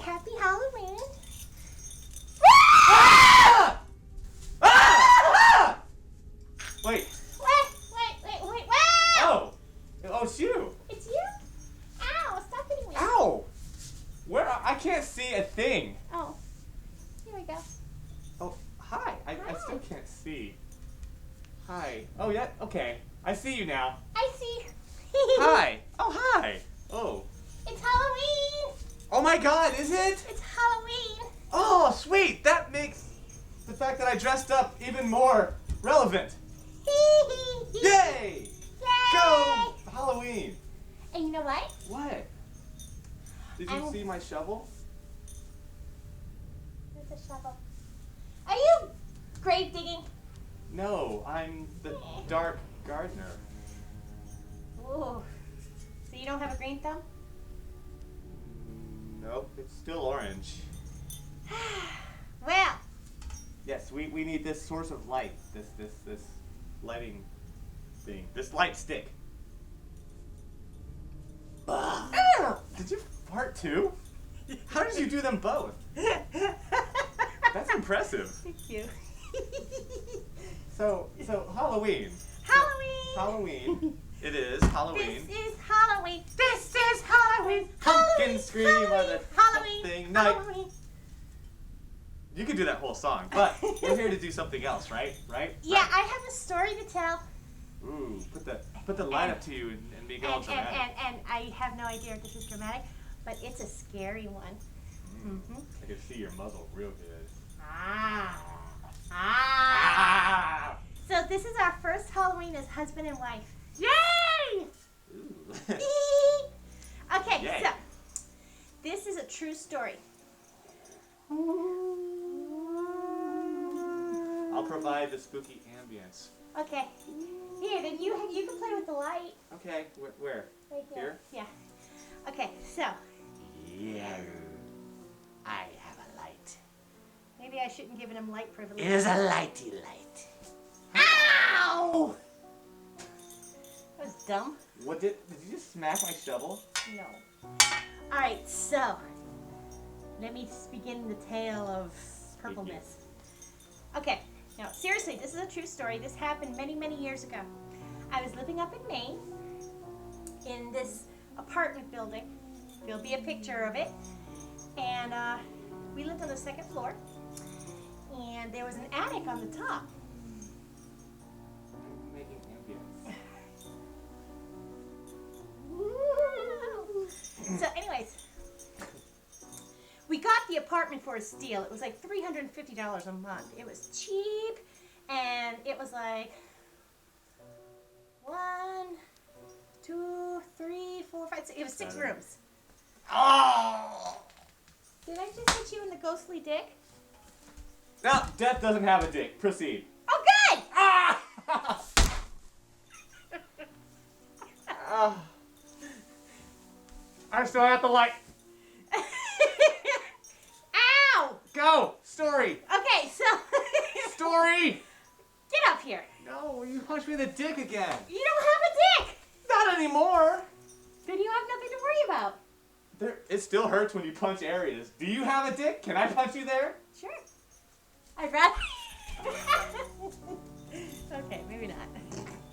happy Halloween. Ah! Ah! Wait. Wait. Oh, it's you. It's you? Ow, stop hitting me. Ow. Where? I can't see a thing. Oh, here we go. Oh, hi. I still can't see. Hi. Oh, yeah. Okay. I see you now. I see. Hi. Oh, hi. Oh. It's Halloween. Oh my God, is it? It's Halloween. Oh, sweet. That makes the fact that I dressed up even more relevant. Yay! Yay! Go Halloween. And you know what? What? Did you see my shovel? There's a shovel. Are you grave digging? No, I'm the dark gardener. Ooh. So you don't have a green thumb? Nope, it's still orange. Well. Yes, we need this source of light. This lighting thing. This light stick. Did you fart too? How did you do them both? That's impressive. Thank you. So Halloween. Halloween. It is Halloween. This is Halloween. This is Halloween. Pumpkin scream of the Halloween. something night. Halloween. You could do that whole song, but we're here to do something else, right? Yeah, I have a story to tell. Ooh, put the light up to you and make it all dramatic. And I have no idea if this is dramatic, but it's a scary one. I can see your muzzle real good. So this is our first Halloween as husband and wife. Yay! Ooh. Okay, Yay. so this is a true story. I'll provide the spooky ambience. Okay. Here, then you can play with the light. Okay, where? Right there. Here? Yeah. Okay, so. Yeah. I have a light. Maybe I shouldn't give him light privilege. It is a lighty light. Ow! That was dumb. What did you just smack my shovel? No. Alright, so. Let me just begin the tale of purpleness. Okay, now seriously, this is a true story. This happened many, many years ago. I was living up in Maine in this apartment building. There'll be a picture of it. And we lived on the second floor. And there was an attic on the top. I'm making ambience. So anyways, we got the apartment for a steal. It was like $350 a month. It was cheap, and it was like 1, 2, 3, 4, 5, 6. It was 6 rooms. Oh! Did I just hit you in the ghostly dick? No, death doesn't have a dick. Proceed. Oh, good! Ah! I still have the light. Ow! Go! Story! Okay, so... Story! Get up here. No, you punched me in the dick again. You don't have a dick! Not anymore. Then you have nothing to worry about. It still hurts when you punch areas. Do you have a dick? Can I punch you there? Sure. I'd rather... Okay, maybe not.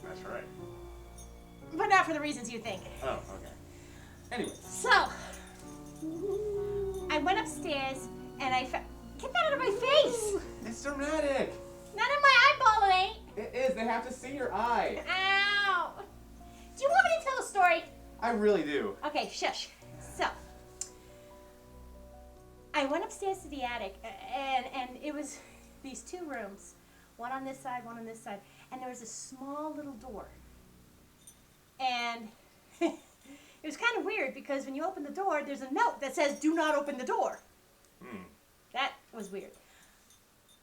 That's right. But not for the reasons you think. Oh, okay. Anyway. So, I went upstairs and I found... Get that out of my face! It's dramatic. Not in my eyeball, it ain't. It is. They have to see your eye. Ow! Do you want me to tell a story? I really do. Okay, shush. So, I went upstairs to the attic, and it was these 2 rooms. One on this side, one on this side. And there was a small little door. And it was kind of weird because when you open the door, there's a note that says, "Do not open the door." That was weird.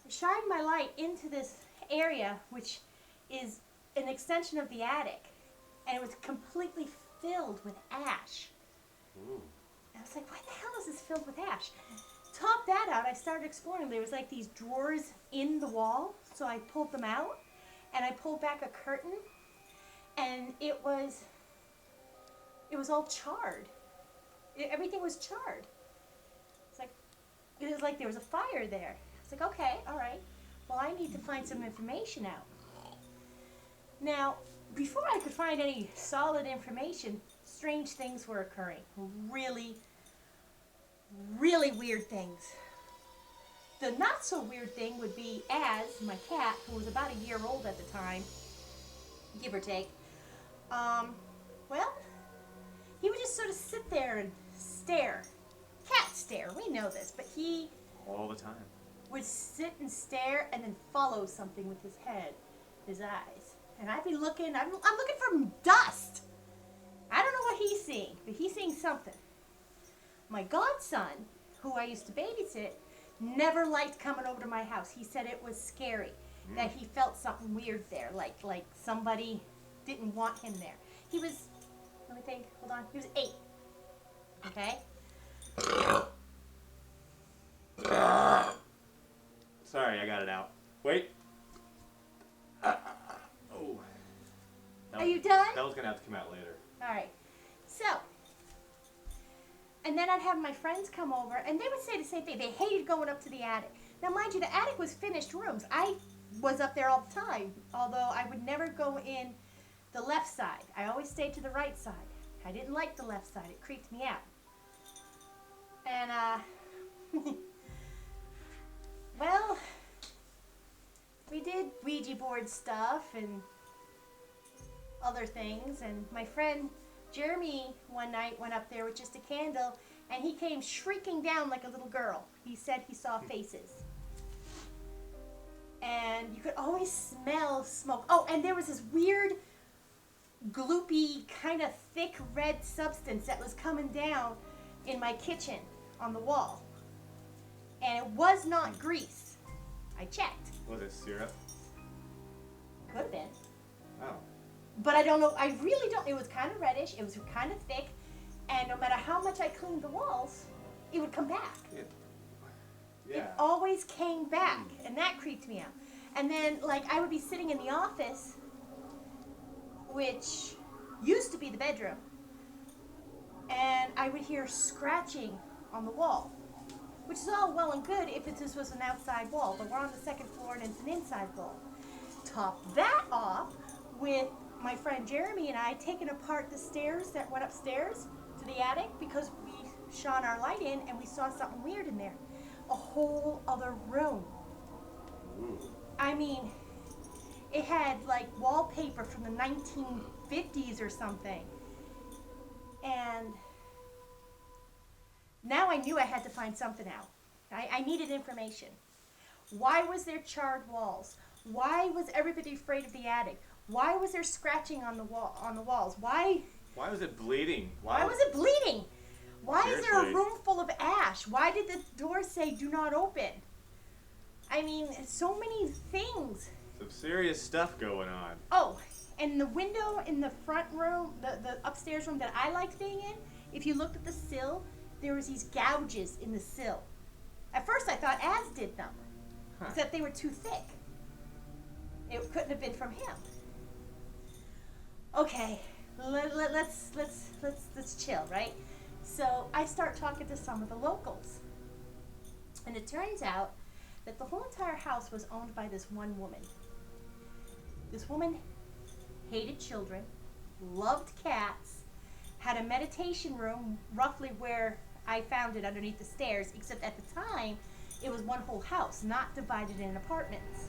I shined my light into this area, which is an extension of the attic. And it was completely filled with ash. Ooh. I was like, why the hell is this filled with ash? Top that out, I started exploring. There was like these drawers in the wall, so I pulled them out, and I pulled back a curtain, and it was all charred. Everything was charred. It's like, was like there was a fire there. I was like, okay, all right. Well, I need to find some information out. Now, before I could find any solid information, strange things were occurring. Really, really weird things. The not so weird thing would be Az, my cat, who was about a year old at the time, give or take. Well, he would just sort of sit there and stare. Cat stare, we know this, but he All the time. would sit and stare and then follow something with his head, his eyes. And I'd be looking, I'm looking for dust. I don't know what he's seeing, but he's seeing something. My godson, who I used to babysit, never liked coming over to my house. He said it was scary, that he felt something weird there, like somebody didn't want him there. He was, let me think, hold on, he was 8, okay? Sorry, I got it out. Wait. Oh. Are you done? That was gonna have to come out later. All right. So, and then I'd have my friends come over, and they would say the same thing. They hated going up to the attic. Now, mind you, the attic was finished rooms. I was up there all the time, although I would never go in the left side. I always stayed to the right side. I didn't like the left side. It creeped me out. And, well, we did Ouija board stuff and other things, and my friend Jeremy one night went up there with just a candle, and he came shrieking down like a little girl. He said he saw faces. And you could always smell smoke. Oh, and there was this weird, gloopy, kind of thick red substance that was coming down in my kitchen on the wall. And it was not grease. I checked. Was it syrup? Could have been. Oh. But I don't know, I really don't, it was kind of reddish, it was kind of thick, and no matter how much I cleaned the walls, it would come back. Yeah. It always came back, and that creeped me out. And then, like, I would be sitting in the office, which used to be the bedroom, and I would hear scratching on the wall, which is all well and good if this was an outside wall, but we're on the second floor and it's an inside wall. Top that off with my friend Jeremy and I taking apart the stairs that went upstairs to the attic because we shone our light in and we saw something weird in there. A whole other room. Ooh. I mean, it had like wallpaper from the 1950s or something. And now I knew I had to find something out. I needed information. Why was there charred walls? Why was everybody afraid of the attic? Why was there scratching on the walls? Why was it bleeding? was it bleeding? Why is there a Seriously? room full of ash? Why did the door say do not open? I mean, so many things. Some serious stuff going on. Oh, and the window in the front room, the upstairs room that I liked being in, if you looked at the sill, there was these gouges in the sill. At first I thought Az did them, except they were too thick. It couldn't have been from him. Okay, let's chill, right? So I start talking to some of the locals, and it turns out that the whole entire house was owned by this one woman. This woman hated children, loved cats, had a meditation room roughly where I found it underneath the stairs, except at the time it was one whole house, not divided in apartments.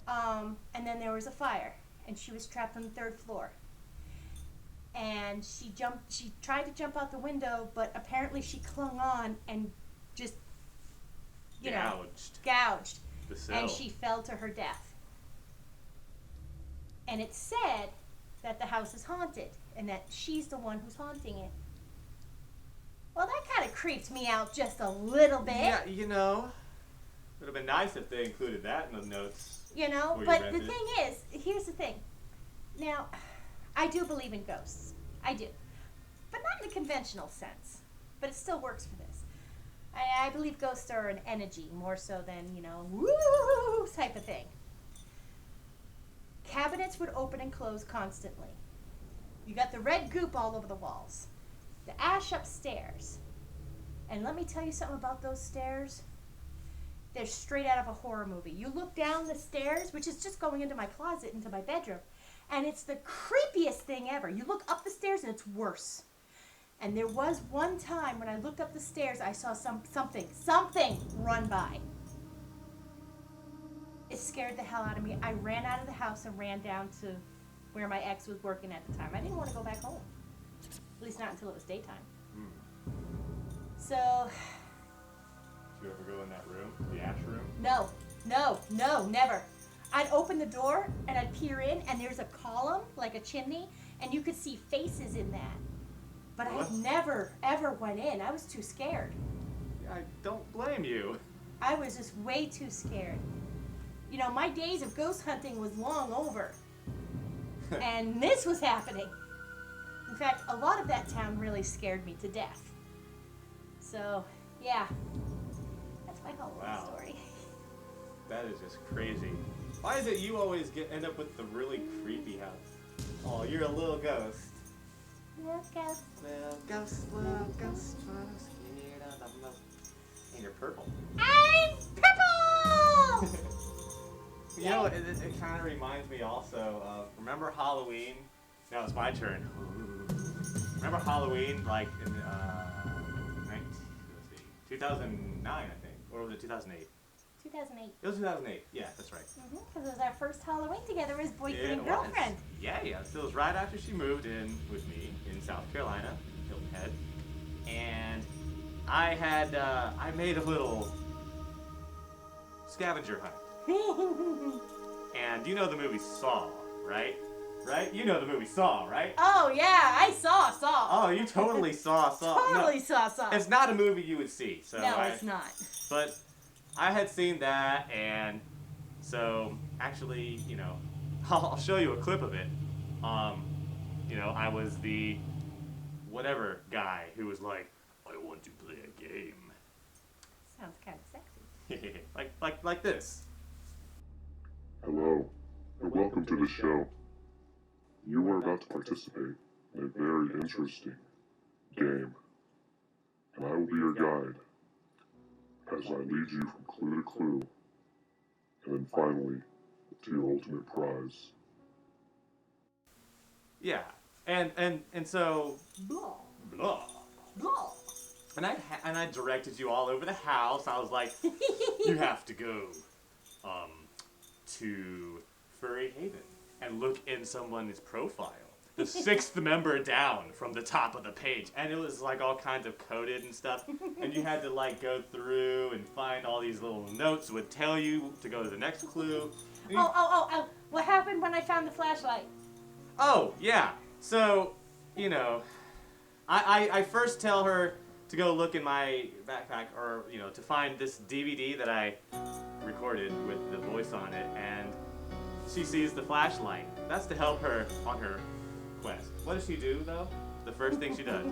And then there was a fire, and she was trapped on the 3rd floor. And she tried to jump out the window, but apparently she clung on and just, gouged. The cell. And she fell to her death. And it's said that the house is haunted, and that she's the one who's haunting it. Well, that kind of creeped me out just a little bit. Yeah, it would have been nice if they included that in the notes. But the thing is, here's the thing. Now, I do believe in ghosts. I do. But not in a conventional sense. But it still works for this. I believe ghosts are an energy more so than, woo type of thing. Cabinets would open and close constantly. You got the red goop all over the walls. The ash upstairs. And let me tell you something about those stairs. They're straight out of a horror movie. You look down the stairs, which is just going into my closet, into my bedroom, and it's the creepiest thing ever. You look up the stairs and it's worse. And there was one time when I looked up the stairs, I saw something run by. It scared the hell out of me. I ran out of the house and ran down to where my ex was working at the time. I didn't want to go back home. At least not until it was daytime. So... Did you ever go in that room? The ash room? No, never. I'd open the door and I'd peer in and there's a column, like a chimney, and you could see faces in that. But I never, ever went in. I was too scared. I don't blame you. I was just way too scared. You know, my days of ghost hunting was long over. And this was happening. In fact, a lot of that town really scared me to death. So, yeah. That's my Halloween story. That is just crazy. Why is it you always end up with the really creepy house? Oh, you're a little ghost. Little ghost. Little ghost, scared of the most. And you're purple. I'm purple! You know, it kind of reminds me also of, remember Halloween? Now it's my turn. Remember Halloween, like in 2009, I think, or was it 2008? 2008. It was 2008. Yeah, that's right. Because it was our first Halloween together as boyfriend and It girlfriend. was. Yeah. So it was right after she moved in with me in South Carolina, Hilton Head, and I had I made a little scavenger hunt. And you know the movie Saw, right? Right? You know the movie Saw, right? Oh yeah, I saw Saw. Oh, you totally saw Saw. Totally saw Saw. It's not a movie you would see. So no, it's not. But I had seen that, and so actually, you know, I'll show you a clip of it. You know, I was the whatever guy who was like, I want to play a game. Sounds kind of sexy. like this. Hello, and welcome to the show. You are about to participate in a very interesting game, and I will be your guide as I lead you from clue to clue, and then finally to your ultimate prize. Yeah, and so Blah. blah. Blah. And I directed you all over the house. I was like, you have to go to Furry Haven and look in someone's profile. The sixth member down from the top of the page. And it was like all kinds of coded and stuff. And you had to like go through and find all these little notes that would tell you to go to the next clue. Oh. What happened when I found the flashlight? Oh, yeah. So, you know, I first tell her to go look in my backpack, or, you know, to find this DVD that I recorded with the voice on it, and she sees the flashlight. That's to help her on her quest. What does she do, though? The first thing she does.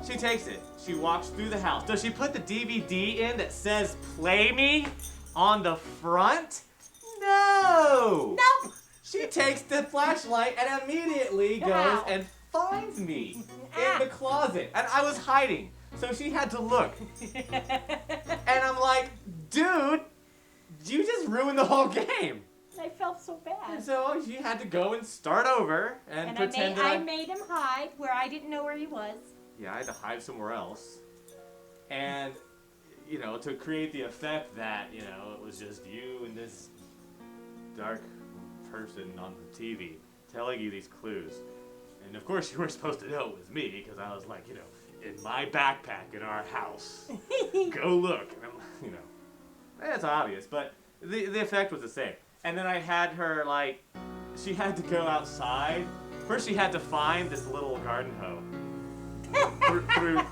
She takes it. She walks through the house. Does she put the DVD in that says Play Me on the front? No! Nope! She takes the flashlight and immediately goes Ow. and finds me in the closet. And I was hiding, so she had to look. And I'm like, dude, you just ruined the whole game. I felt so bad. And so she had to go and start over and pretend I made him hide where I didn't know where he was. Yeah, I had to hide somewhere else. And, you know, to create the effect that, you know, it was just you and this dark person on the TV telling you these clues. And of course you were supposed to know it was me, because I was like, you know, in my backpack in our house. Go look. And I'm, you know, it's obvious, but the effect was the same. And then I had her, like, she had to go outside. First she had to find this little garden hoe.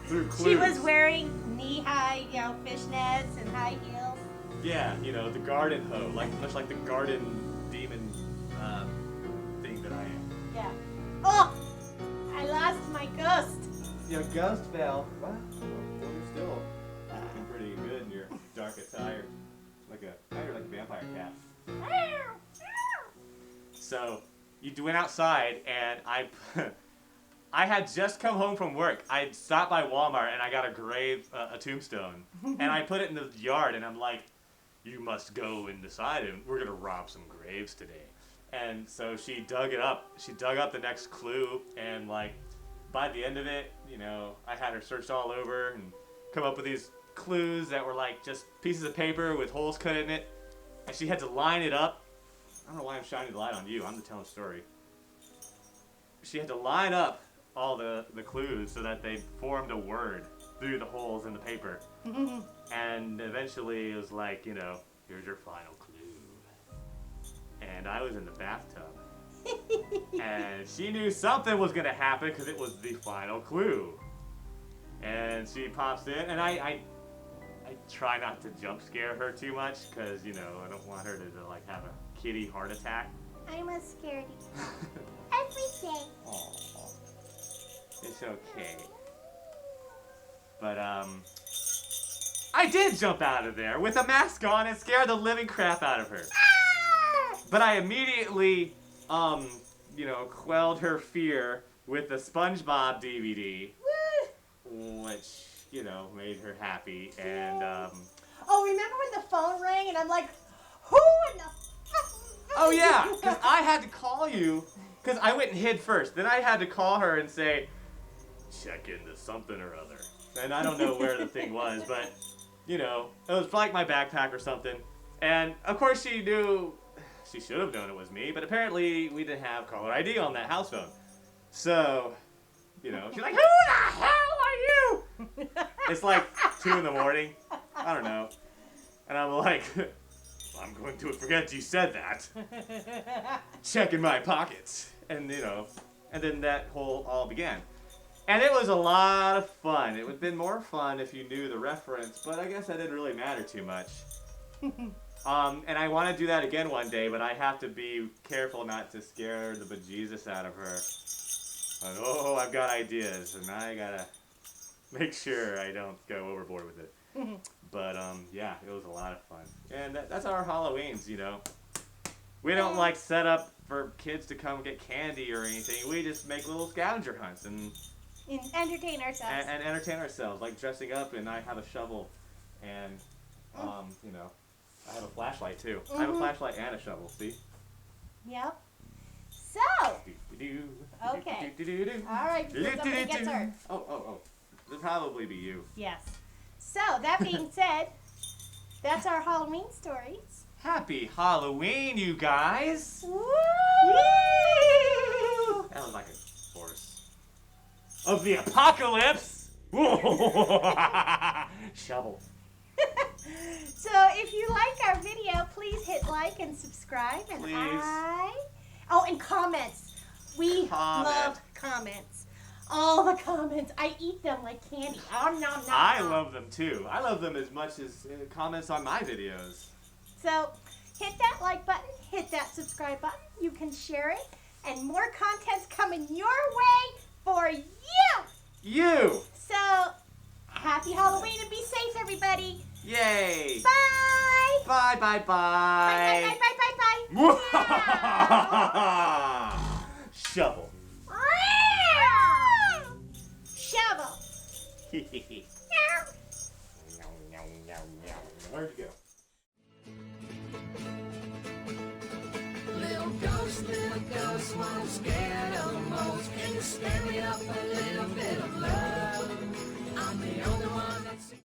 through clues. She was wearing knee-high, you know, fishnets and high heels. Yeah, you know, the garden hoe, like much like the garden demon thing that I am. Yeah. Oh! I lost my ghost. Your ghost fell. Well, you're still looking pretty good in your dark attire. Now you're like a vampire cat. So, you went outside and I had just come home from work. I stopped by Walmart and I got a tombstone. And I put it in the yard and I'm like, you must go inside and we're gonna rob some graves today. And so she dug it up. She dug up the next clue and like, by the end of it, you know, I had her searched all over and come up with these clues that were like just pieces of paper with holes cut in it. And she had to line it up. I don't know why I'm shining the light on you. I'm the telling the story. She had to line up all the clues so that they formed a word through the holes in the paper. And eventually it was like, you know, here's your final clue. And I was in the bathtub. And she knew something was going to happen because it was the final clue. And she pops in, and I try not to jump scare her too much because, you know, I don't want her to like have a kitty heart attack. I'm a scaredy cat. Every day. Aww. It's okay. But, I did jump out of there with a mask on and scare the living crap out of her. But I immediately, you know, quelled her fear with the SpongeBob DVD, which, you know, made her happy. And, oh, remember when the phone rang and I'm like, who in the fuck? Oh, yeah, because I had to call you, because I went and hid first. Then I had to call her and say, check into something or other. And I don't know where the thing was, but, you know, it was like my backpack or something. And, of course, she knew, she should have known it was me, but apparently we didn't have caller ID on that house phone. So, you know, she's like, who the hell are you? It's like 2 in the morning. I don't know. And I'm like, I'm going to forget you said that. Checking my pockets. And, you know, and then that whole all began. And it was a lot of fun. It would have been more fun if you knew the reference, but I guess that didn't really matter too much. And I want to do that again one day, but I have to be careful not to scare the bejesus out of her. But, oh, I've got ideas, and I gotta make sure I don't go overboard with it. But, yeah, it was a lot of fun. And that's our Halloweens, you know. We don't, like, set up for kids to come get candy or anything. We just make little scavenger hunts and entertain ourselves. And entertain ourselves, like dressing up, and I have a shovel, and, you know, I have a flashlight, too. I have a flashlight and a shovel, see? Yep. So, okay. All right, before somebody gets hurt. Oh. It'll probably be you. Yes. So, that being said, that's our Halloween stories. Happy Halloween, you guys! Woo! That was like a chorus. Of the apocalypse! Shovel. So, if you like our video, please hit like and subscribe. And Please. Oh, and comments. We love comments. All the comments. I eat them like candy. Oh, no. I love them too. I love them as much as comments on my videos. So, hit that like button, hit that subscribe button. You can share it, and more content's coming your way for you. You! So, happy Halloween and be safe, everybody. Yay! Bye. Bye, bye, bye. Bye. Shovel. Shovel. Where'd you go? Little ghost, won't scare the most. Can you spare me up a little bit of love? I'm the only one that's